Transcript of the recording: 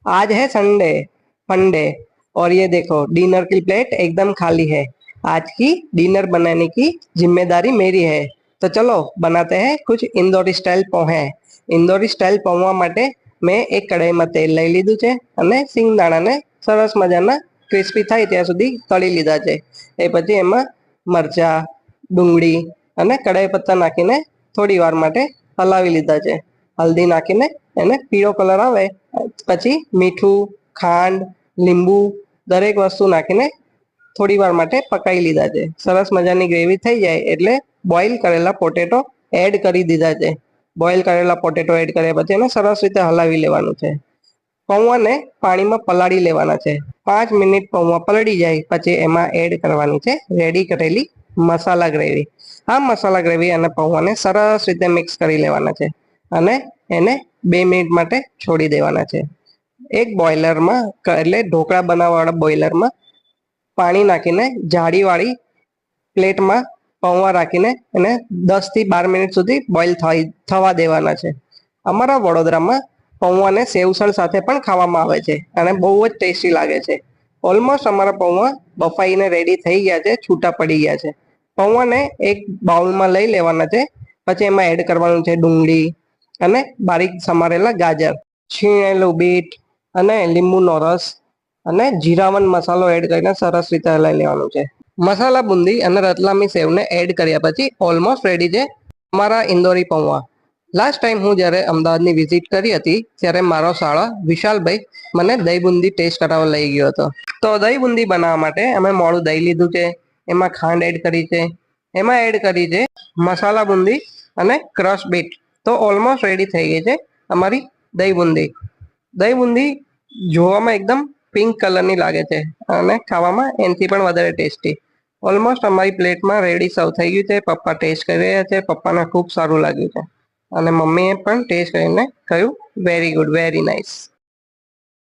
आज है संडे फंडे और ये देखो डिनर की प्लेट एकदम खाली है। आज की डिनर बनाने की जिम्मेदारी मेरी है। तो चलो बनाते हैं कुछ इंदौरी स्टाइल पोहे। इंदौरी स्टाइल पૌવા માટે મેં એક કઢાઈમાં તેલ લઈ લીધું છે અને સિંગદાણાને સરસ મજાના ક્રિસ્પી થાય ત્યાં સુધી તળી લીધા છે। એ પછી એમાં મરચા, ડુંગળી અને કઢાઈ પત્તા નાખીને થોડી વાર માટે હલાવી લીધા છે। હલ્દી નાખીને એને પીળો કલર આવે પછી મીઠું, ખાંડ, લીંબુ દરેક વસ્તુ નાખીને થોડી વાર માટે પકાવી લીધા છે। સરસ મજાની ગ્રેવી થઈ જાય એટલે બોઇલ કરેલા પોટેટો એડ કરી દીધા છે। બોઇલ કરેલા પોટેટો એડ કર્યા પછી એને સરસ રીતે હલાવી લેવાનું છે। પૌવાને પાણીમાં પલાળી લેવાના છે। 5 મિનિટ પૌવા પલળી જાય પછી એમાં એડ કરવાની છે રેડી કરેલી મસાલા ગ્રેવી। આ મસાલા ગ્રેવી અને પૌવાને સરસ રીતે મિક્સ કરી લેવાના છે અને એને 2 મિનિટ માટે છોડી દેવાના છે। એક બોઇલરમાં એટલે ઢોકળા બનાવવાવાળા બોઇલરમાં પાણી નાખીને જાળીવાળી પ્લેટમાં પૌવા રાખીને એને 10 થી 12 મિનિટ સુધી બોઇલ થવા દેવાના છે। અમારા વડોદરામાં પૌવાને સેવસળ સાથે પણ ખાવામાં આવે છે અને બહુ જ ટેસ્ટી લાગે છે। ઓલમોસ્ટ અમારા પૌવા બફાઈને રેડી થઈ ગયા છે, છૂટા પડી ગયા છે। પૌવાને એક બાઉલમાં લઈ લેવાના છે પછી એમાં એડ કરવાનું છે ડુંગળી અને બારીક સમારેલા ગાજર, છીણેલું બીટ અને લીંબુનો રસ અને જીરાવન મસાલો એડ કરીને સરસ રીતે હલાવી લેવાનું છે। મસાલા બુંદી અને રતલામી સેવને એડ કર્યા પછી ઓલમોસ્ટ રેડી છે અમારા ઇન્દોરી પૌવા। લાસ્ટ ટાઈમ હું જ્યારે અમદાવાદની વિઝિટ કરી હતી ત્યારે મારો શાળા વિશાલભાઈ મને દહીં બુંદી ટેસ્ટ કરાવવા લઈ ગયો હતો। તો દહીં બુંદી બનાવવા માટે અમે મોડું દહીં લીધું છે, એમાં ખાંડ એડ કરી છે, એમાં એડ કરી છે મસાલા બુંદી અને ક્રશ બીટ। તો ઓલમોસ્ટ રેડી થઈ ગઈ છે અમારી દહીં બુંદી। દહીં બુંદી જોવામાં એકદમ પિંક કલરની લાગે છે અને ખાવામાં એનાથી પણ વધારે ટેસ્ટી। ઓલમોસ્ટ અમારી પ્લેટમાં રેડી સર્વ થઈ ગયું છે। પપ્પા ટેસ્ટ કરી રહ્યા છે, પપ્પાને ખૂબ સારું લાગ્યું છે અને મમ્મીએ પણ ટેસ્ટ કરીને કહ્યું વેરી ગુડ, વેરી નાઇસ।